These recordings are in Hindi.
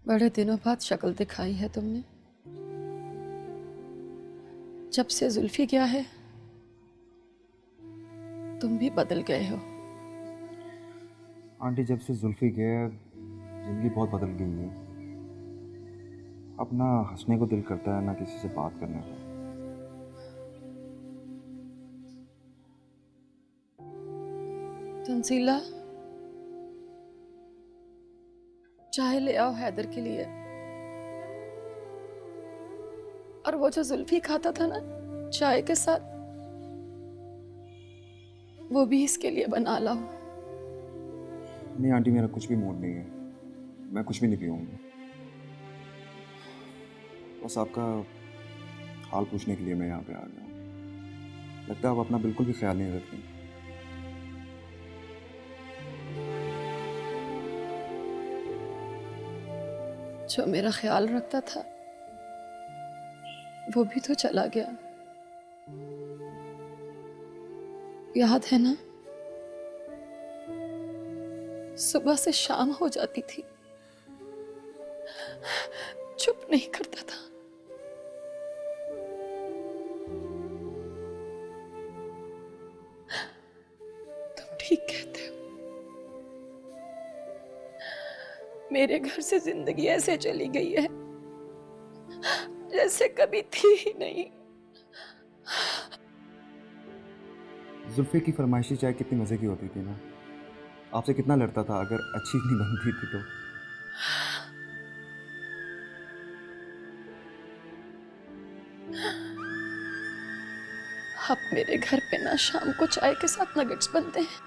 बड़े दिनों बाद शक्ल दिखाई है तुमने। जब से जुल्फी गया है तुम भी बदल गए हो। आंटी, जब से जुल्फी गया जिंदगी बहुत बदल गई है। अब ना हंसने को दिल करता है ना किसी से बात करने को। तंजीला, चाय ले आओ हैदर के लिए। और वो जो जुल्फी खाता था ना चाय के साथ, वो भी इसके लिए बना लाओ। नहीं आंटी, मेरा कुछ भी मूड नहीं है, मैं कुछ भी नहीं पीऊंगा। बस आपका हाल पूछने के लिए मैं यहाँ पे आ गया हूँ। लगता है आप अपना बिल्कुल भी ख्याल नहीं रखते। जो मेरा ख्याल रखता था वो भी तो चला गया। याद है ना, सुबह से शाम हो जाती थी, चुप नहीं करता था। तुम ठीक कहते हो। मेरे घर से जिंदगी ऐसे चली गई है जैसे कभी थी ही नहीं। जुल्फी की फरमाइशी चाय कितनी मजे की होती थी ना। आपसे कितना लड़ता था अगर अच्छी नहीं बनती थी तो। अब मेरे घर पे ना शाम को चाय के साथ नगेट्स बनते हैं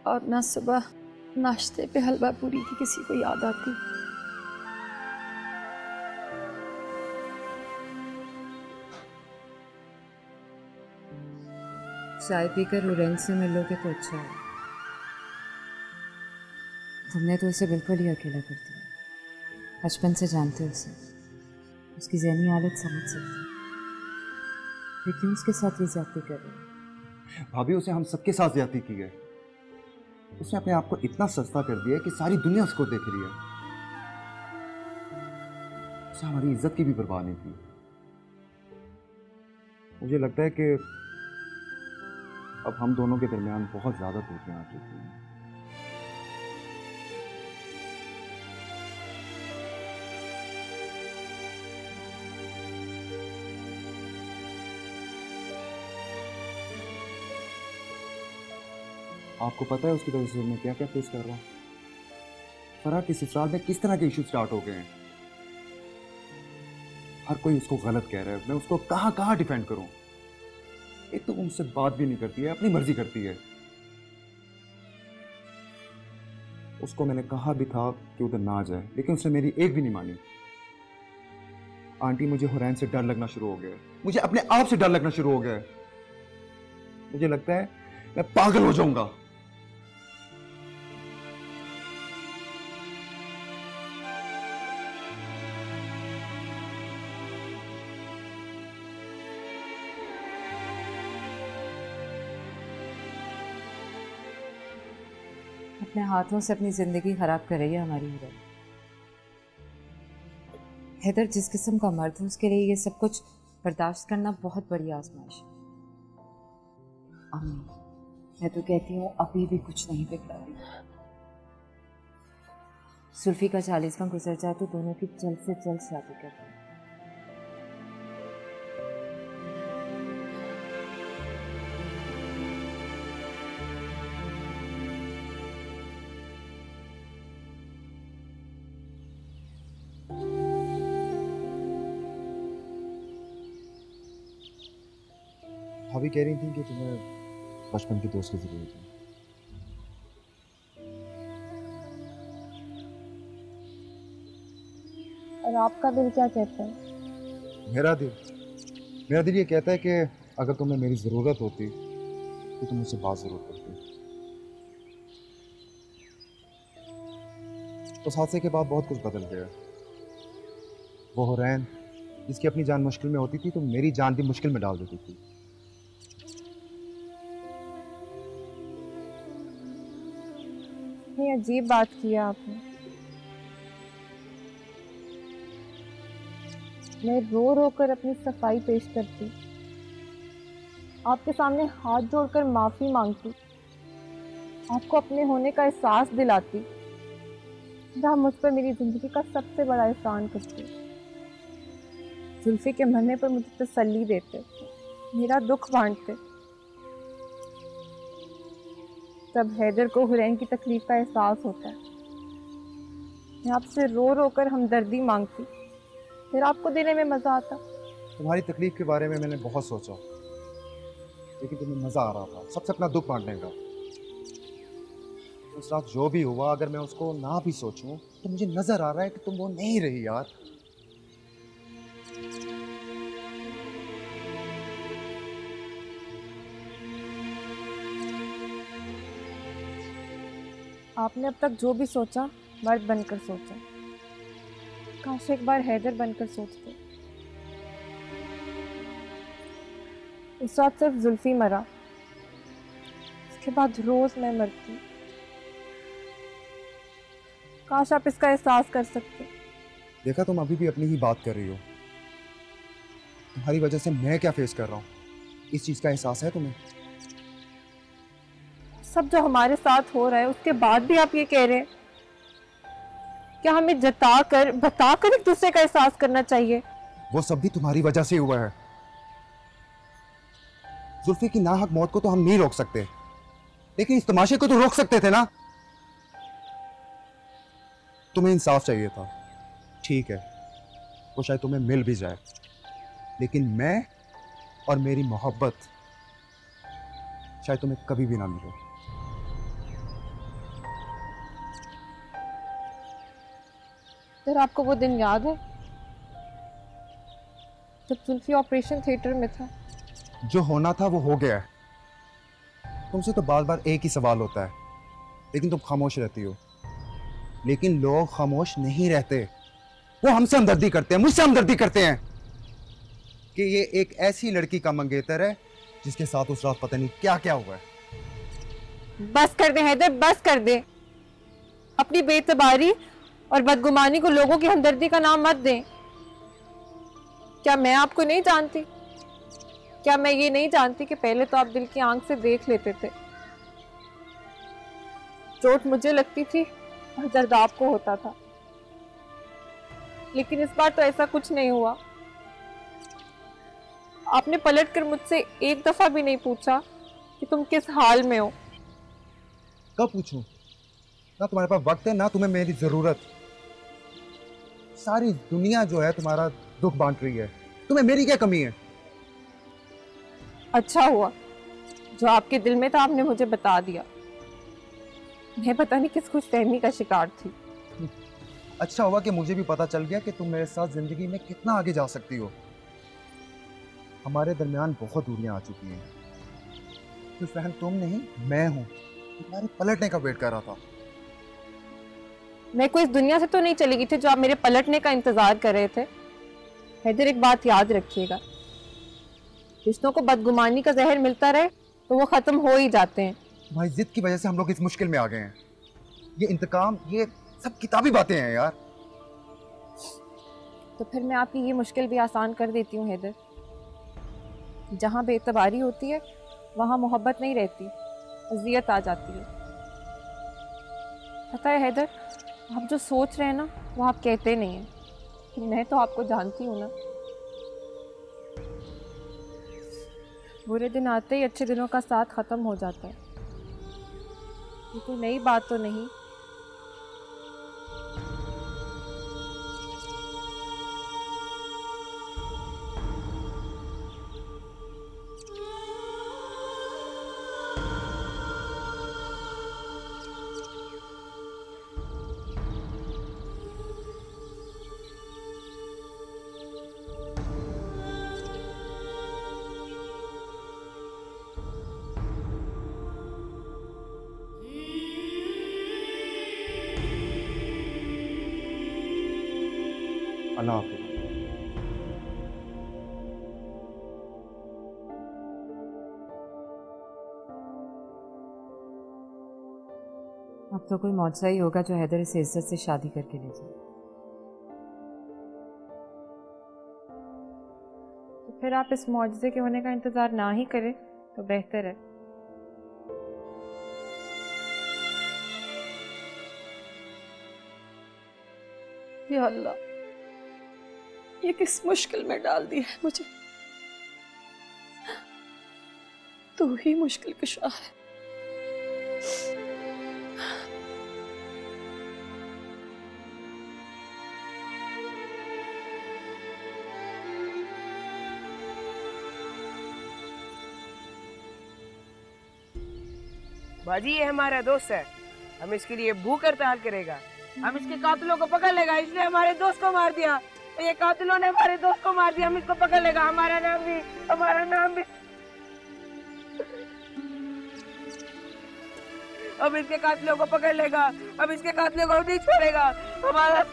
और ना सुबह नाश्ते पे हलवा पूरी की किसी को याद आती। चाय पीकर लुरेन से मिलोगे तो अच्छा है। तुमने तो उसे बिल्कुल ही अकेला कर दिया। बचपन से जानते हो उसे, उसकी ज़हनी हालत समझ सकते हो। फिर क्यों उसके साथ ये ज्यादती कर रहे हो? भाभी, उसे हम सबके साथ ज्यादती की है। उसने अपने आप को इतना सस्ता कर दिया है कि सारी दुनिया उसको देख रही है। उसे हमारी इज्जत की भी परवाह नहीं थी। मुझे लगता है कि अब हम दोनों के दरमियान बहुत ज्यादा दूरियां आ चुकी हैं। आपको पता है उसकी वजह से मैं क्या क्या फेस कर रहा हूँ? फराह के ससुराल में किस तरह के इशू स्टार्ट हो गए हैं। हर कोई उसको गलत कह रहा है। मैं उसको कहाँ कहाँ डिफेंड करूं? एक तो वो मुझसे बात भी नहीं करती है, अपनी मर्जी करती है। उसको मैंने कहा भी था कि उधर ना जाए, लेकिन उसने मेरी एक भी नहीं मानी। आंटी, मुझे हुरैन से डर लगना शुरू हो गया है। मुझे अपने आप से डर लगना शुरू हो गया है। मुझे लगता है मैं पागल हो जाऊंगा। अपने हाथों से अपनी जिंदगी खराब कर रही है हमारी हुरैन। हैदर जिस किस्म का मर्द है उसके लिए ये सब कुछ बर्दाश्त करना बहुत बड़ी आजमाइश है। अम्मी, मैं तो कहती हूँ अभी भी कुछ नहीं बिगड़ा रही। सुल्फी का 40वां गुजर जाए तो दोनों की जल्द से जल्द शादी कर दें। भाभी कह रही थी कि तुम्हें बचपन के दोस्त की जरूरत है। और आपका दिल क्या कहता है? मेरा दिल ये कहता है कि अगर तुम्हें मेरी जरूरत होती तो तुम मुझसे बात जरूर करती। उस हादसे के बाद बहुत कुछ बदल गया। वो हुरैन जिसकी अपनी जान मुश्किल में होती थी तो मेरी जान भी मुश्किल में डाल देती थी। ये अजीब बात किया आपने। मैं रो रो कर अपनी सफाई पेश करती, आपके सामने हाथ जोड़कर माफ़ी मांगती, आपको अपने होने का एहसास दिलाती, जहाँ मुझ पर मेरी ज़िंदगी का सबसे बड़ा एहसान करती। जुल्फी के मरने पर मुझे तसल्ली देते, मेरा दुख बांटते। तब हैदर को हुरैन की तकलीफ का एहसास होता है। मैं आपसे रो रो कर हमदर्दी मांगती, फिर आपको देने में मज़ा आता। तुम्हारी तकलीफ के बारे में मैंने बहुत सोचा, लेकिन तुम्हें मज़ा आ रहा था सबसे अपना दुख बांटने का। उस रात जो भी हुआ, अगर मैं उसको ना भी सोचूं तो मुझे नज़र आ रहा है कि तुम वो नहीं रही यार। आपने अब तक जो भी सोचा मर्द बनकर सोचा, काश एक बार हैदर बनकर सोचते। इस रात सिर्फ जुल्फी मरा, उसके बाद रोज मैं मरती। काश आप इसका एहसास कर सकते। देखा, तुम अभी भी अपनी ही बात कर रही हो। तुम्हारी वजह से मैं क्या फेस कर रहा हूँ, इस चीज का एहसास है तुम्हें? सब जो हमारे साथ हो रहा है उसके बाद भी आप ये कह रहे हैं? क्या हमें जताकर बताकर एक दूसरे का एहसास करना चाहिए? वो सब भी तुम्हारी वजह से हुआ है। जुल्फी की नाहक मौत को तो हम नहीं रोक सकते, लेकिन इस तमाशे को तो रोक सकते थे ना। तुम्हें इंसाफ चाहिए था, ठीक है, वो शायद तुम्हें मिल भी जाए, लेकिन मैं और मेरी मोहब्बत शायद तुम्हें कभी भी ना मिले। फिर आपको वो दिन याद है जब जुल्फी ऑपरेशन थिएटर में था? जो होना था वो हो गया है। तुमसे तो बार बार एक ही सवाल होता है, लेकिन तुम खामोश रहती हो। लेकिन लोग खामोश नहीं रहते, वो हमसे हमदर्दी करते हैं, मुझसे हमदर्दी करते हैं कि ये एक ऐसी लड़की का मंगेतर है जिसके साथ उस रात पता नहीं क्या क्या हुआ है। बस कर दे हैदर, बस कर दे। अपनी बेतबारी और बदगुमानी को लोगों की हमदर्दी का नाम मत दें। क्या मैं आपको नहीं जानती? क्या मैं ये नहीं जानती कि पहले तो आप दिल की आंख से देख लेते थे? चोट मुझे लगती थी और दर्द आपको होता था, लेकिन इस बार तो ऐसा कुछ नहीं हुआ। आपने पलट कर मुझसे एक दफा भी नहीं पूछा कि तुम किस हाल में हो। कब पूछूं? ना तुम्हारे पास वक्त है, ना तुम्हें मेरी जरूरत। सारी दुनिया जो है तुम्हारा दुख बांट रही है, तुम्हें मेरी क्या कमी है? अच्छा हुआ जो आपके दिल में था आपने मुझे बता दिया। मैं पता नहीं किस खुशफहमी का शिकार थी। अच्छा हुआ कि मुझे भी पता चल गया कि तुम मेरे साथ जिंदगी में कितना आगे जा सकती हो। हमारे दरमियान बहुत दूरियां आ चुकी हैं। तो फहम तुम नहीं, मैं हूं। तुम्हारे पलटने का वेट कर रहा था। मैं कोई इस दुनिया से तो नहीं चली गई थी जो आप मेरे पलटने का इंतजार कर रहे थे। हैदर, एक बात याद रखिएगा, रिश्तों को बदगुमानी का जहर मिलता रहे तो वो खत्म हो ही जाते हैं। तुम्हारी जिद की वजह से हम लोग इस मुश्किल में आ गए हैं। ये इंतकाम, ये सब किताबी बातें हैं यार। तो फिर मैं आपकी ये मुश्किल भी आसान कर देती हूँ हैदर। जहाँ बेतबारी होती है वहाँ मोहब्बत नहीं रहती, अजियत आ जाती है। पता है हैदर, आप जो सोच रहे हैं ना वो आप कहते नहीं हैं, कि मैं तो आपको जानती हूँ ना। बुरे दिन आते ही अच्छे दिनों का साथ खत्म हो जाता है। ये कोई नई बात तो नहीं। अल्लाह हाफिज़। अब तो कोई मौजसा ही होगा जो हैदर से इज्जत से शादी करके ले जाए। फिर आप इस मौजज़े के होने का इंतज़ार ना ही करें तो बेहतर है। या अल्लाह, ये किस मुश्किल में डाल दिया है मुझे। तू ही मुश्किल कुशा है। बाजी ये हमारा दोस्त है, हम इसके लिए भूख हड़ताल करेगा, हम इसके कातिलों को पकड़ लेगा, इसलिए हमारे दोस्त को मार दिया। ये कातिलों ने हमारे दोस्त को मार दिया, हम इसको पकड़ लेगा, हमारा नाम भी अब इसके कातिलों को पकड़ लेगा, अब इसके कातिलों को नहीं छोड़ेगा हमारा।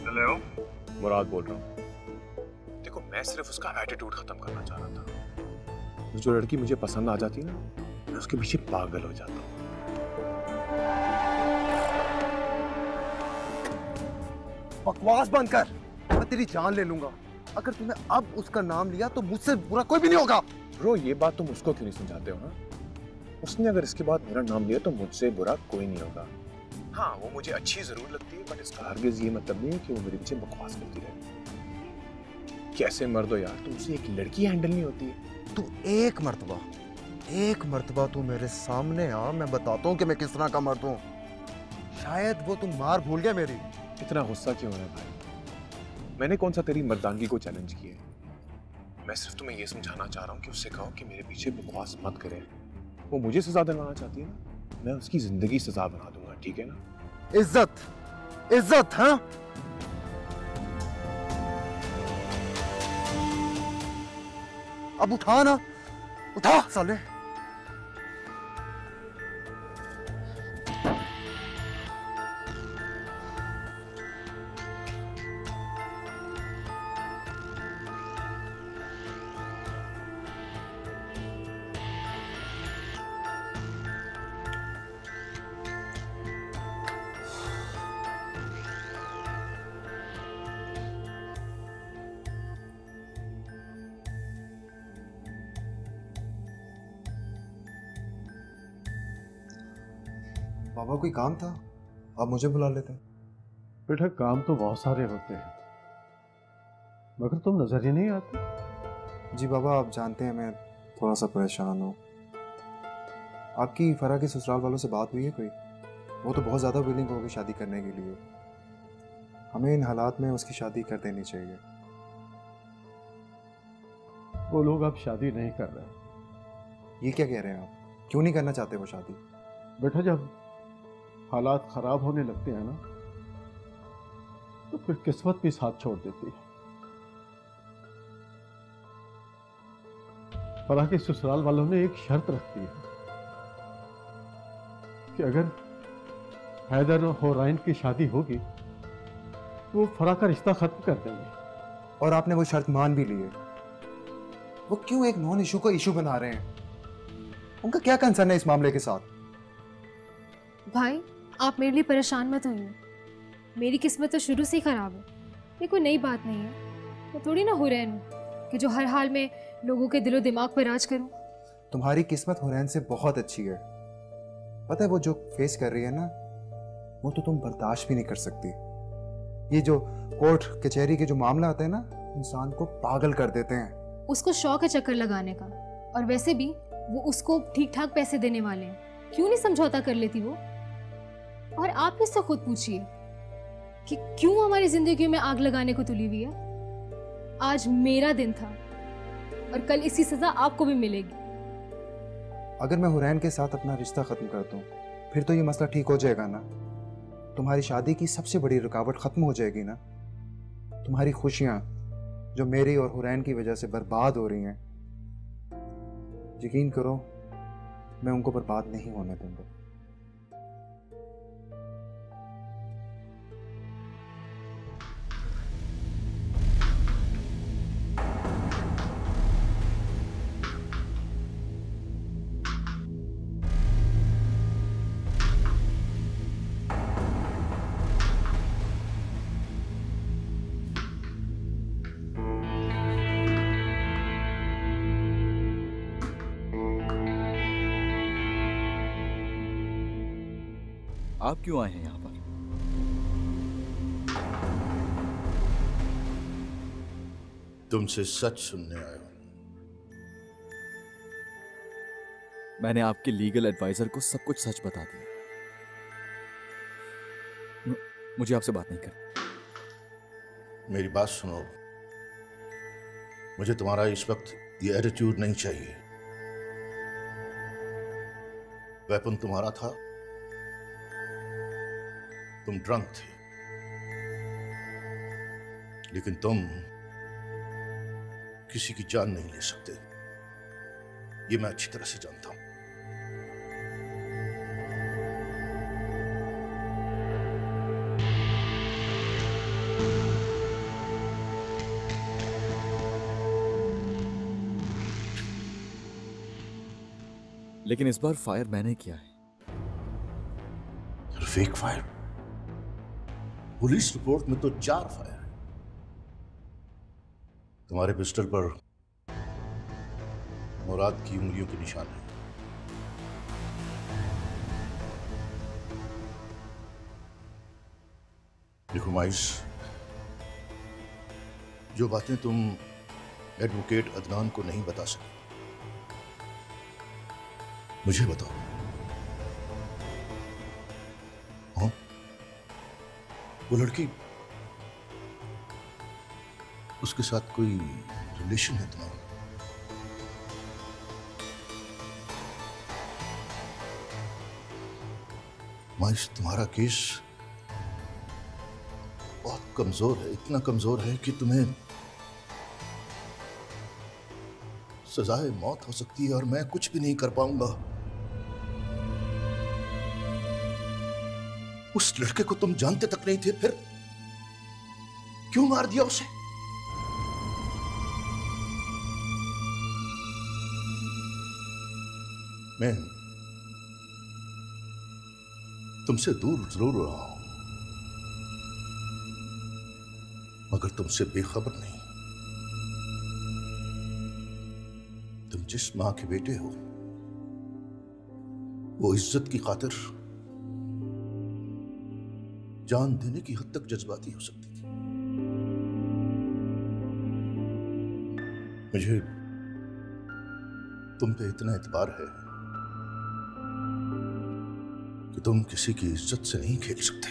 हेलो, मुराद बोल रहा हूँ। देखो, मैं सिर्फ उसका एटीट्यूड खत्म करना चाह रहा था। जो लड़की मुझे पसंद आ जाती है ना, मैं उसके पीछे पागल हो जाता हूँ। बकवास बंद कर, मैं तेरी जान ले लूंगा। अगर तूने अब उसका नाम लिया तो मुझसे बुरा कोई भी नहीं होगा। ब्रो, ये बात तुम उसको क्यों नहीं समझाते हो ना? उसने अगर इसके बाद मेरा नाम लिया तो मुझसे बुरा कोई नहीं होगा। हाँ, वो मुझे अच्छी जरूर लगती है, बट इसका हरगिज ये मतलब नहीं है कि वो मेरे पीछे बकवास करती रहे। कैसे मर्द हो यार, तुमसे एक लड़की हैंडल नहीं होती है। तू एक मर्तबा तू मेरे सामने आ, मैं बताता हूँ कि मैं किस तरह का मर्द हूँ। शायद वो तुम मार भूल गया मेरी। इतना गुस्सा क्यों है भाई? मैंने कौन सा तेरी मर्दानगी को चैलेंज किया है? मैं सिर्फ तुम्हें ये समझाना चाह रहा हूँ कि उससे कहो कि मेरे पीछे बकवास मत करे। वो मुझे सजा दिलवाना चाहती है ना, मैं उसकी जिंदगी सजा बना दूंगा, ठीक है ना? इज्जत, हाँ? अब उठा ना, उठा साले। बाबा, कोई काम था? आप मुझे बुला लेते। बेटा, काम तो बहुत सारे होते हैं, मगर तुम नजर ही नहीं आते। जी बाबा, आप जानते हैं मैं थोड़ा सा परेशान हूँ। आपकी फरा के ससुराल वालों से बात हुई है कोई? वो तो बहुत ज़्यादा विलिंग होगी शादी करने के लिए। हमें इन हालात में उसकी शादी कर देनी चाहिए। वो लोग अब शादी नहीं कर रहे। ये क्या कह रहे हैं आप? क्यों नहीं करना चाहते वो शादी? बेटा, जब हालात खराब होने लगते हैं ना, तो फिर किस्मत भी साथ छोड़ देती है। फराह के ससुराल वालों ने एक शर्त रखी है कि अगर हैदर और होराइन की शादी होगी तो वो फराह का रिश्ता खत्म कर देंगे। और आपने वो शर्त मान भी ली है। वो क्यों एक नॉन इशू को इशू बना रहे हैं? उनका क्या कंसर्न है इस मामले के साथ? भाई, आप मेरे लिए परेशान मत होइए। मेरी किस्मत तो शुरू से ही खराब है। ये कोई नई बात नहीं है। मैं थोड़ी ना हुरैन हूँ कि जो हर हाल में लोगों के दिलो दिमाग पर राज करूँ। तुम्हारी किस्मत हुरैन से बहुत अच्छी है। पता है वो जो फेस कर रही है ना, वो तो तुम बर्दाश्त भी नहीं कर सकती। ये जो कोर्ट कचहरी के जो मामला आता है ना, इंसान को पागल कर देते हैं। उसको शौक है चक्कर लगाने का, और वैसे भी वो उसको ठीक ठाक पैसे देने वाले हैं। क्यों नहीं समझौता कर लेती वो? और आप इससे खुद पूछिए कि क्यों हमारी जिंदगी में आग लगाने को तुली हुई है। आज मेरा दिन था और कल इसकी सजा आपको भी मिलेगी। अगर मैं हुरैन के साथ अपना रिश्ता खत्म कर दूं, फिर तो ये मसला ठीक हो जाएगा ना? तुम्हारी शादी की सबसे बड़ी रुकावट खत्म हो जाएगी ना? तुम्हारी खुशियां जो मेरी और हुरैन की वजह से बर्बाद हो रही हैं, यकीन करो मैं उनको बर्बाद नहीं होने दूंगा। आप क्यों आए हैं यहाँ पर? तुमसे सच सुनने आया हूं। मैंने आपके लीगल एडवाइजर को सब कुछ सच बता दिया। मुझे आपसे बात नहीं करनी। मेरी बात सुनो, मुझे तुम्हारा इस वक्त ये एटीट्यूड नहीं चाहिए। वेपन तुम्हारा था, तुम ड्रंक थे, लेकिन तुम किसी की जान नहीं ले सकते, ये मैं अच्छी तरह से जानता हूं। लेकिन इस बार फायर मैंने किया है। Fake fire? पुलिस रिपोर्ट में तो 4 फायर है। तुम्हारे पिस्टल पर मुराद की उंगलियों के निशान है। देखो माइस, जो बातें तुम एडवोकेट अदनान को नहीं बता सके, मुझे बताओ। हाँ, वो लड़की, उसके साथ कोई रिलेशन है तुम्हारा? माइस, तुम्हारा केस बहुत कमजोर है, इतना कमजोर है कि तुम्हें सजाए मौत हो सकती है और मैं कुछ भी नहीं कर पाऊंगा। उस लड़के को तुम जानते तक नहीं थे, फिर क्यों मार दिया उसे? मैं तुमसे दूर जरूर रहा हूं, मगर तुमसे बेखबर नहीं। तुम जिस मां के बेटे हो, वो इज्जत की खातिर जान देने की हद तक जज्बाती हो सकती थी। मुझे तुम पे इतना एतबार है कि तुम किसी की इज्जत से नहीं खेल सकते।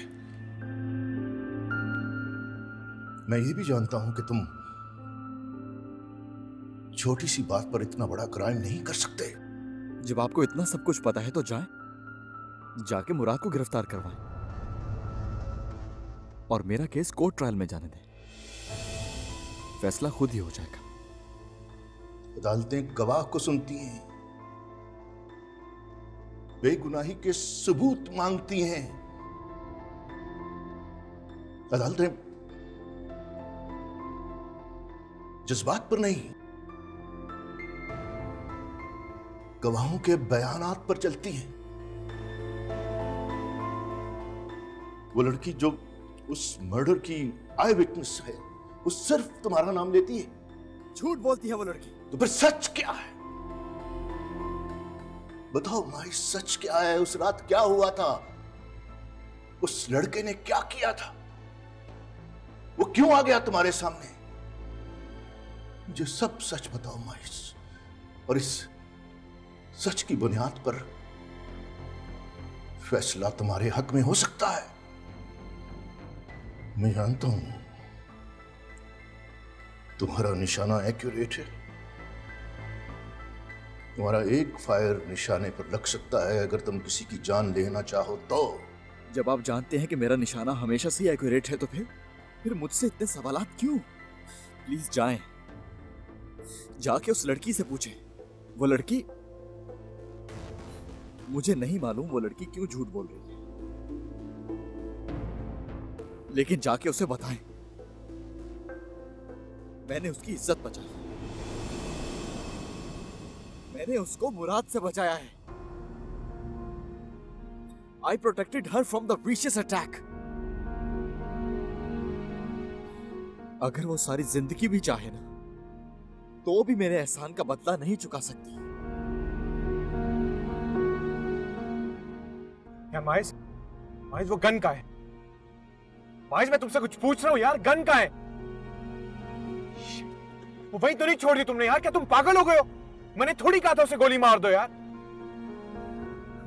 मैं ये भी जानता हूं कि तुम छोटी सी बात पर इतना बड़ा क्राइम नहीं कर सकते। जब आपको इतना सब कुछ पता है तो जाएं, जाके मुराद को गिरफ्तार करवाएं और मेरा केस कोर्ट ट्रायल में जाने दें। फैसला खुद ही हो जाएगा। अदालतें गवाह को सुनती हैं, बेगुनाही के सबूत मांगती हैं। अदालतें जज्बात पर नहीं, गवाहों के बयानात पर चलती हैं। वो लड़की जो उस मर्डर की आई विटनेस है, वो सिर्फ तुम्हारा नाम लेती है। झूठ बोलती है वो लड़की। तो फिर सच क्या है? बताओ माई, सच क्या है? उस रात क्या हुआ था? उस लड़के ने क्या किया था? वो क्यों आ गया तुम्हारे सामने? मुझे सब सच बताओ माइस, और इस सच की बुनियाद पर फैसला तुम्हारे हक में हो सकता है। मैं जानता हूं तुम्हारा निशाना एक्यूरेट है, तुम्हारा एक फायर निशाने पर लग सकता है, अगर तुम किसी की जान लेना चाहो तो। जब आप जानते हैं कि मेरा निशाना हमेशा से एक्यूरेट है तो फिर मुझसे इतने सवालात क्यों? प्लीज जाएं, जाके उस लड़की से पूछें। वो लड़की, मुझे नहीं मालूम वो लड़की क्यों झूठ बोल रही है, लेकिन जाके उसे बताएं मैंने उसकी इज्जत बचाई, मैंने उसको मुराद से बचाया है। I protected her from the vicious attack. अगर वो सारी जिंदगी भी चाहे ना, तो भी मेरे एहसान का बदला नहीं चुका सकती। क्या माइस वो गन का है? माइस मैं तुमसे कुछ पूछ रहा हूँ यार, गन का है? वो वहीं तो नहीं छोड़ दी तुमने यार, क्या तुम पागल हो गए हो? मैंने थोड़ी कहा था उसे गोली मार दो यार।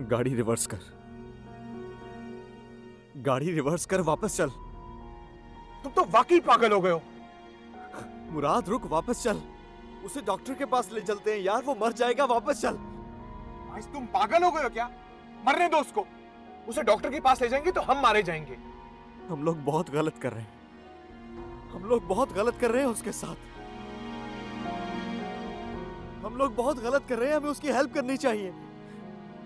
गाड़ी रिवर्स कर, गाड़ी रिवर्स कर, वापस चल। तुम तो वाकई पागल हो गए हो। मुराद रुक, वापस चल, उसे डॉक्टर के पास ले चलते हैं यार, वो मर जाएगा, वापस चल। माइस तुम पागल हो गए हो क्या? मरने दो उसको, उसे डॉक्टर के पास ले जाएंगे तो हम मारे जाएंगे। हम लोग बहुत गलत कर रहे हैं, हम लोग बहुत गलत कर रहे हैं उसके साथ, हम लोग बहुत गलत कर रहे हैं, हमें उसकी हेल्प करनी चाहिए।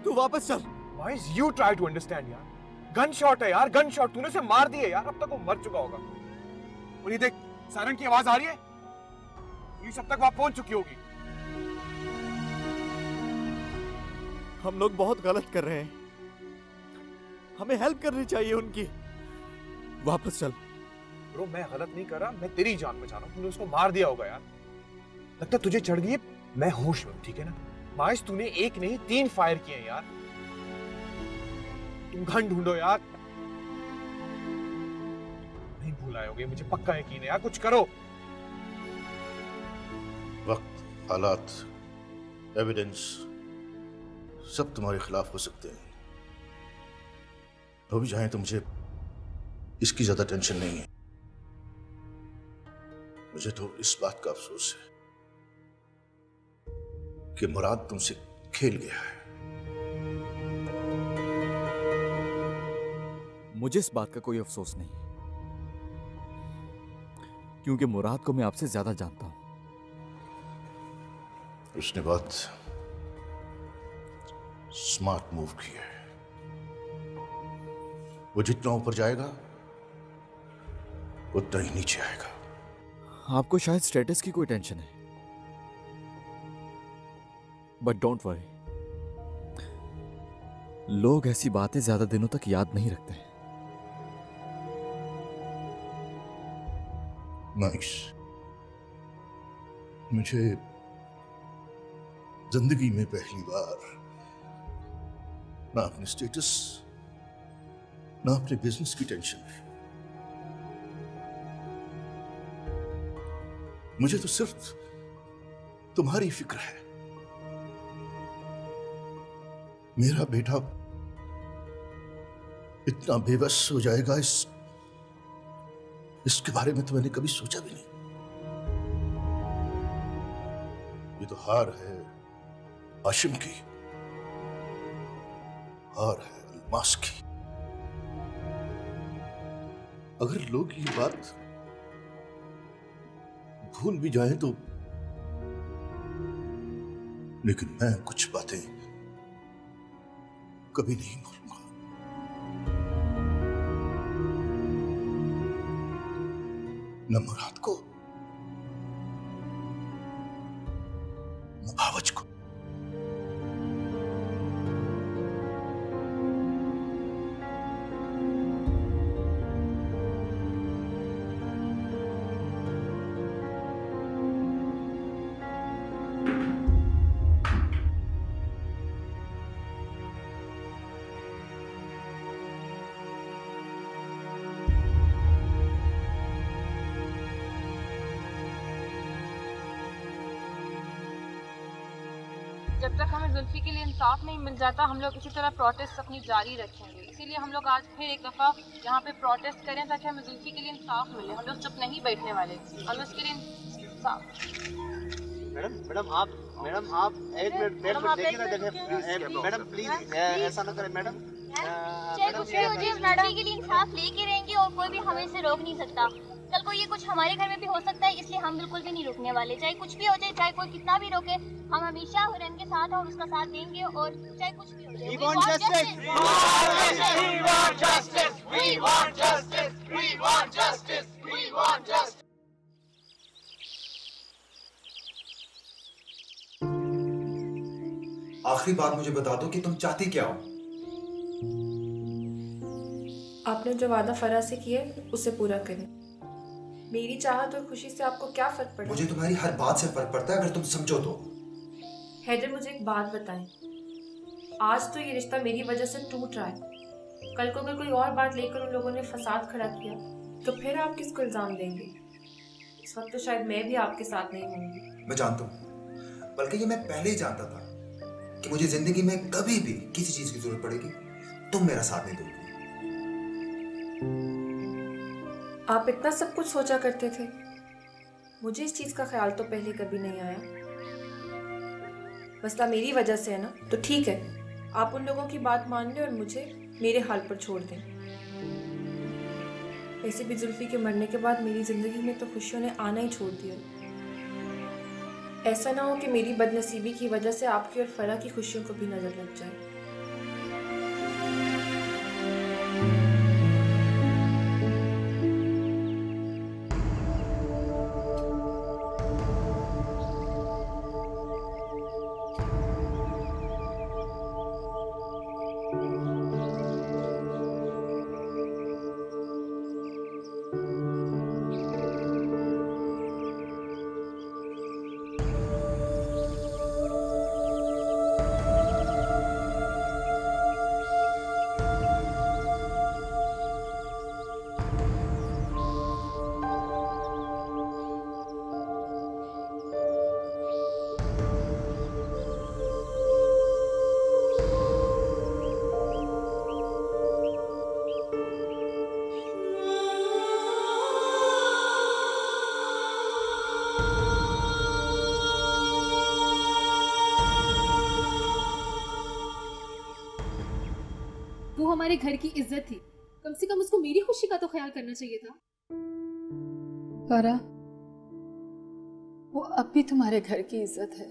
तू वापस चल। माइस यू ट्राई टू अंडरस्टैंड यार, गन शॉट है यार, गन शॉट, तूने उसे मार दिया यार, अब तक वो मर चुका होगा। और ये देख, सायरन की आवाज आ रही है, पुलिस अब तक वहां पहुंच चुकी होगी। हम लोग बहुत गलत कर रहे हैं, हमें हेल्प करनी चाहिए उनकी, वापस चल। ब्रो मैं गलत नहीं कर रहा, मैं तेरी जान बचा रहा हूं, तूने उसको मार दिया होगा यार, लगता तुझे चढ़ गई है, मैं होश में हूं, ठीक है ना? माइस तूने एक नहीं 3 फायर किए यार, तुम गन ढूंढो यार। नहीं भूल आए होगे, मुझे पक्का यकीन है यार, कुछ करो। वक्त, हालात, एविडेंस सब तुम्हारे खिलाफ हो सकते हैं। हो भी जाएं तो मुझे इसकी ज्यादा टेंशन नहीं है। मुझे तो इस बात का अफसोस है कि मुराद तुमसे खेल गया है। मुझे इस बात का कोई अफसोस नहीं, क्योंकि मुराद को मैं आपसे ज्यादा जानता हूं। उसने बहुत स्मार्ट मूव किया है। वो जितना ऊपर जाएगा उतना ही नीचे आएगा। आपको शायद स्टेटस की कोई टेंशन है, बट डोंट वरी, लोग ऐसी बातें ज्यादा दिनों तक याद नहीं रखते हैं। नाइस। मुझे जिंदगी में पहली बार ना अपने स्टेटस ना अपने बिजनेस की टेंशन है। मुझे तो सिर्फ तुम्हारी फिक्र है। मेरा बेटा इतना बेबस हो जाएगा, इसके बारे में तो मैंने कभी सोचा भी नहीं। ये तो हार है हाशिम की, हार है अल्मास की। अगर लोग ये बात भूल भी जाएं तो, लेकिन मैं कुछ बातें कभी नहीं भूलूंगा। न मुराद को न भावच को। जब तक हमें जुल्फी के लिए इंसाफ नहीं मिल जाता, हम लोग इसी तरह प्रोटेस्ट अपनी जारी रखेंगे। इसीलिए हम लोग आज फिर एक दफ़ा यहाँ पे प्रोटेस्ट करें ताकि हमें जुल्फी के लिए इंसाफ मिले। हम लोग चुप नहीं बैठने वाले, हम उसके लिए इंसाफ मैडम आप एक मिनट देखिए ना, देखिए मैडम प्लीज ऐसा ना करें मैडम। चाहे कुछ भी हो जाए, मैडम के लिए इंसाफ लेके रहेंगे और कोई भी हमें से रोक नहीं सकता। कल को ये कुछ हमारे घर में भी हो सकता है, इसलिए हम बिल्कुल भी नहीं रुकने वाले। चाहे कुछ भी हो जाए, चाहे कोई कितना भी रोके, हम हमेशा हुरैन के साथ और उसका साथ देंगे। और चाहे कुछ भी हो जाए, We want justice! We want justice! We want justice! We want justice! We want justice! आखिरी बात मुझे बता दो कि तुम चाहती क्या हो? आपने जो वादा फरा से किया है उसे पूरा करें। मेरी चाहत और खुशी से आपको क्या फर्क पड़ा? मुझे तुम्हारी हर बात से फर्क पड़ता है, अगर तुम समझो तो। हैदर, मुझे एक बात बताएं। आज तो ये रिश्ता मेरी वजह से टूट रहा है, कल को अगर कोई और बात लेकर उन लोगों ने फसाद खड़ा किया तो फिर आप किसको इल्जाम देंगे? इस वक्त तो शायद मैं भी आपके साथ नहीं होंगी। मैं जानता हूँ, बल्कि ये मैं पहले ही जानता था कि मुझे जिंदगी में कभी भी किसी चीज की जरूरत पड़ेगी, तुम मेरा साथ नहीं दोगे। आप इतना सब कुछ सोचा करते थे, मुझे इस चीज का ख्याल तो पहले कभी नहीं आया। मसला मेरी वजह से है ना, तो ठीक है, आप उन लोगों की बात मान लें और मुझे मेरे हाल पर छोड़ दें। वैसे भी जुल्फी के मरने के बाद मेरी जिंदगी में तो खुशियों ने आना ही छोड़ दिया। ऐसा ना हो कि मेरी बदनसीबी की वजह से आपकी और फरा की खुशियों को भी नजर लग जाए। वो हमारे घर की इज्जत थी, कम से कम उसको मेरी खुशी का तो ख्याल करना चाहिए था। फरा, वो अब भी तुम्हारे घर की इज्जत है।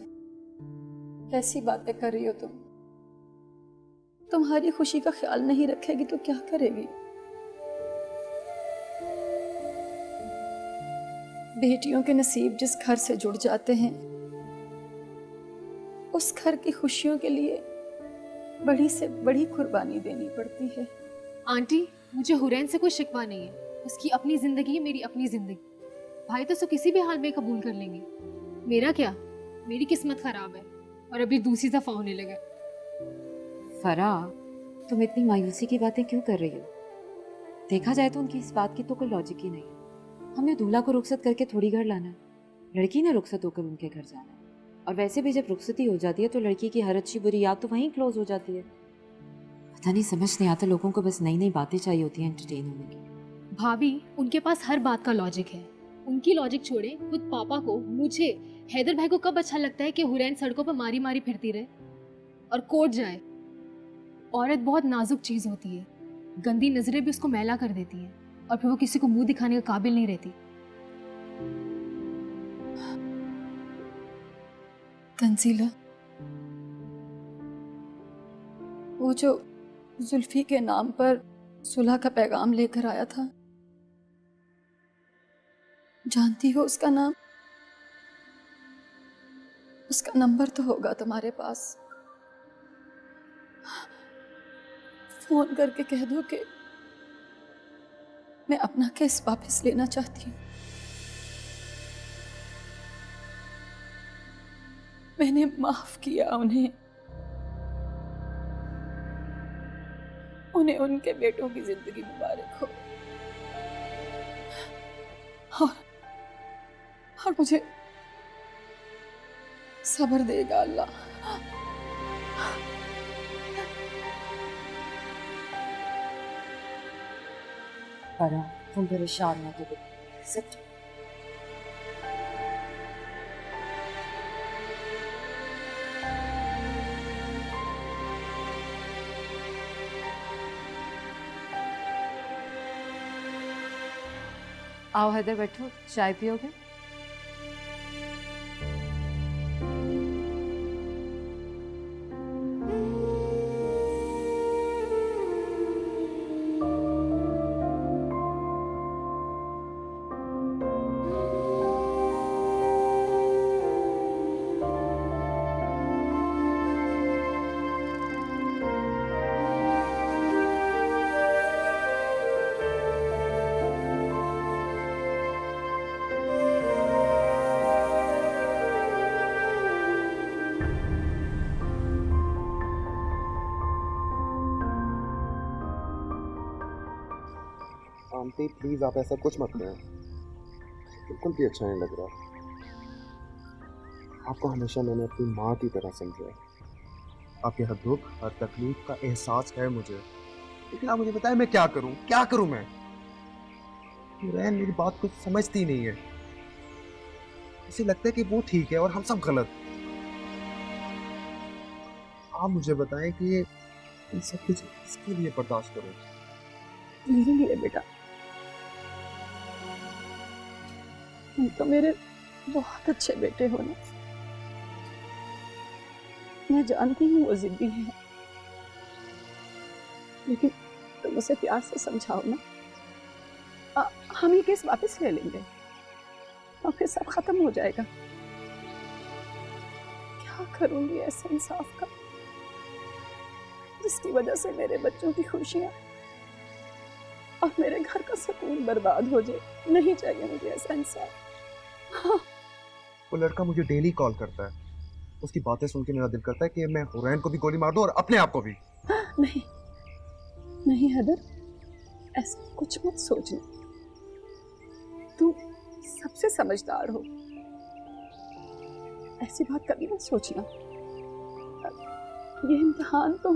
कैसी बातें कर रही हो तुम? तुम्हारी खुशी का ख्याल नहीं रखेगी तो क्या करेगी? बेटियों के नसीब जिस घर से जुड़ जाते हैं, उस घर की खुशियों के लिए बड़ी से बड़ी कुर्बानी देनी पड़ती है। आंटी, मुझे हुरैन से कोई शिकवा नहीं है, उसकी अपनी जिंदगी है, मेरी अपनी जिंदगी। भाई तो उसे किसी भी हाल में कबूल कर लेंगे, मेरा क्या? मेरी किस्मत खराब है और अभी दूसरी दफा होने लगा। फरा, तुम इतनी मायूसी की बातें क्यों कर रही हो? देखा जाए तो उनकी इस बात की तो कोई लॉजिक ही नहीं। हमने दूल्हा को रुखसत करके थोड़ी घर लाना है, लड़की ने रुखसत होकर उनके घर जाना है। और वैसे भी जब रुखसती हो जाती है तो लड़की की हर अच्छी बुरी याद तो वहीं क्लोज हो जाती है। पता नहीं, समझ नहीं आता, लोगों को बस नई नई बातें चाहिए होती हैं एंटरटेन होने की। भाभी, उनके पास हर बात का लॉजिक है। उनकी लॉजिक छोड़े, खुद पापा को, मुझे, हैदर भाई को कब अच्छा लगता है कि हुरैन सड़कों पर मारी मारी फिरती रहे और कोर्ट जाए? औरत बहुत नाजुक चीज होती है, गंदी नजरें भी उसको मैला कर देती हैं और फिर वो किसी को मुंह दिखाने के काबिल नहीं रहती। तंजीला, वो जो जुल्फी के नाम पर सुलह का पैगाम लेकर आया था, जानती हो उसका नाम? उसका नंबर तो होगा तुम्हारे पास। फोन करके कह दो कि मैं अपना केस वापस लेना चाहती हूँ। मैंने माफ किया उन्हें उनके बेटों की जिंदगी मुबारक हो। और मुझे सब्र देगा अल्लाह। फरा, तुम परेशान मत हो, सच आओ हैदर, बैठो, चाय पियोगे? आंटी प्लीज आप ऐसा कुछ मत करें, बिल्कुल भी अच्छा नहीं लग रहा। आपको हमेशा मैंने अपनी माँ की तरह समझा है। आपके हर दुख हर तकलीफ का एहसास है मुझे, लेकिन आप मुझे बताएं मैं क्या करूं, क्या करूं मैं? हुरैन मेरी बात कुछ समझती नहीं है। इसे लगता है कि वो ठीक है और हम सब गलत। आप मुझे बताएं कि ये सब कुछ किसके लिए बर्दाश्त करूं? मेरे लिए बेटा, तुम तो मेरे बहुत अच्छे बेटे हो ना। मैं जानती हूँ वो जिद्दी है, लेकिन तुम उसे प्यार से समझाओ ना। हम ये केस वापस ले लेंगे और फिर सब खत्म हो जाएगा। क्या करूंगी ऐसे इंसाफ का जिसकी वजह से मेरे बच्चों की खुशियां और मेरे घर का सुकून बर्बाद हो जाए। नहीं चाहिए मुझे ऐसा इंसाफ। हाँ। वो लड़का मुझे डेली कॉल करता है, उसकी बातें सुन के मेरा दिल करता है कि मैं हुरैन को भी गोली मार दूं और अपने आप को भी। नहीं नहीं हैदर, ऐसा कुछ मत सोचना। तू सबसे समझदार हो, ऐसी बात कभी मत सोचना। ये इम्तिहान तो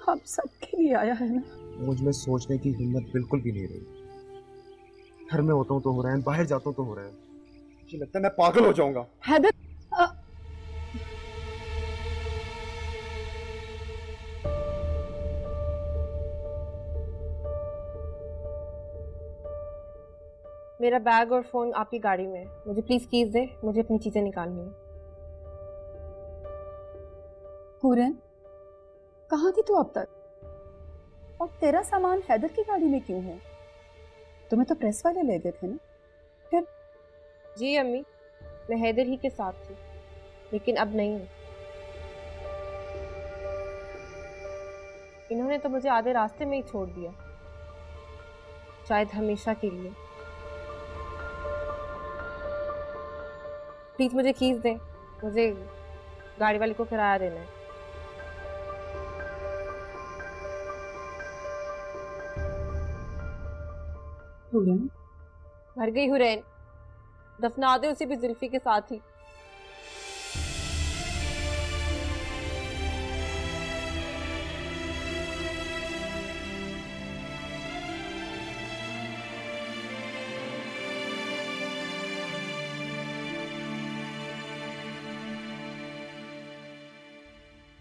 हम सबके लिए आया है ना। मुझ में सोचने की हिम्मत बिल्कुल भी नहीं रही। घर में होता हूँ तो हुरैन, बाहर जाता हूँ तो हुरैन। मुझे लगता है मैं पागल हो जाऊंगा। हैदर, मेरा बैग और फोन आपकी गाड़ी में है। मुझे प्लीज कीज दे, मुझे अपनी चीजें निकालनी है। हुरैन, कहाँ थी तू अब तक? और तेरा सामान हैदर की गाड़ी में क्यों है? तुम्हें तो प्रेस वाले ले गए थे ना फिर? जी अम्मी, मैं हैदर ही के साथ थी, लेकिन अब नहीं हूँ। इन्होंने तो मुझे आधे रास्ते में ही छोड़ दिया, शायद हमेशा के लिए। प्लीज मुझे कीज दे, मुझे गाड़ी वाले को किराया देना है। हुरैन, मर गई हुरैन, दफना दे उसे भी जुल्फी के साथ ही।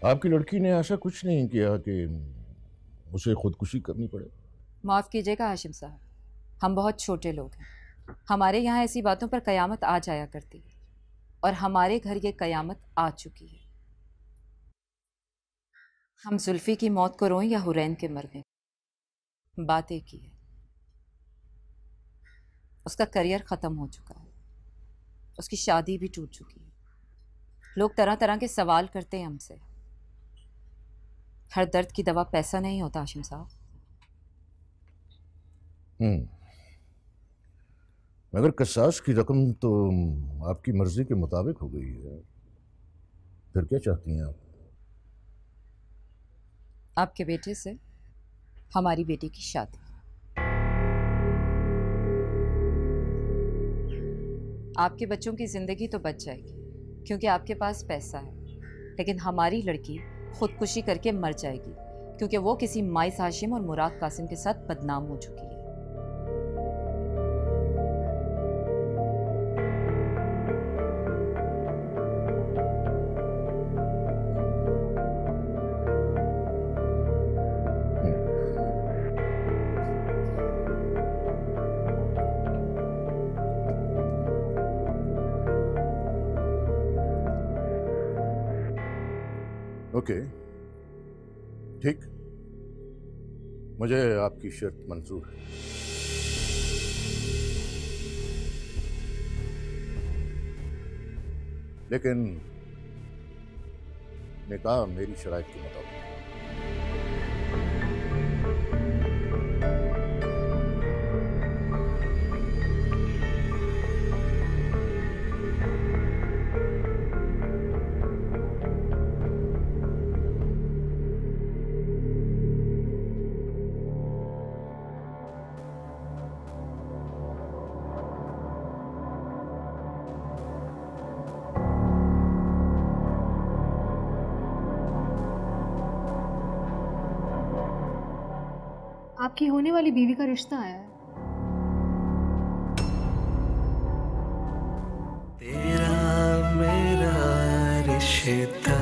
आपकी लड़की ने ऐसा कुछ नहीं किया कि उसे खुदकुशी करनी पड़े। माफ़ कीजिएगा हाशिम साहब, हम बहुत छोटे लोग हैं। हमारे यहाँ ऐसी बातों पर कयामत आ जाया करती है, और हमारे घर ये कयामत आ चुकी है। हम जुल्फी की मौत को रोएं या हुरैन के मरने, बात एक ही है। उसका करियर ख़त्म हो चुका है, उसकी शादी भी टूट चुकी है। लोग तरह तरह के सवाल करते हैं हमसे। हर दर्द की दवा पैसा नहीं होता हाशिम साहब। मगर कसास की रकम तो आपकी मर्जी के मुताबिक हो गई है, फिर क्या चाहती हैं आप? आपके बेटे से हमारी बेटी की शादी। आपके बच्चों की जिंदगी तो बच जाएगी क्योंकि आपके पास पैसा है, लेकिन हमारी लड़की खुदकुशी करके मर जाएगी क्योंकि वो किसी माइस हाशिम और मुराद कासिम के साथ बदनाम हो चुकी है। ओके, ठीक, मुझे आपकी शर्त मंजूर है। लेकिन निकाह मेरी शराइत के मुताबिक। आपकी होने वाली बीवी का रिश्ता आया है। तेरा मेरा रिश्ता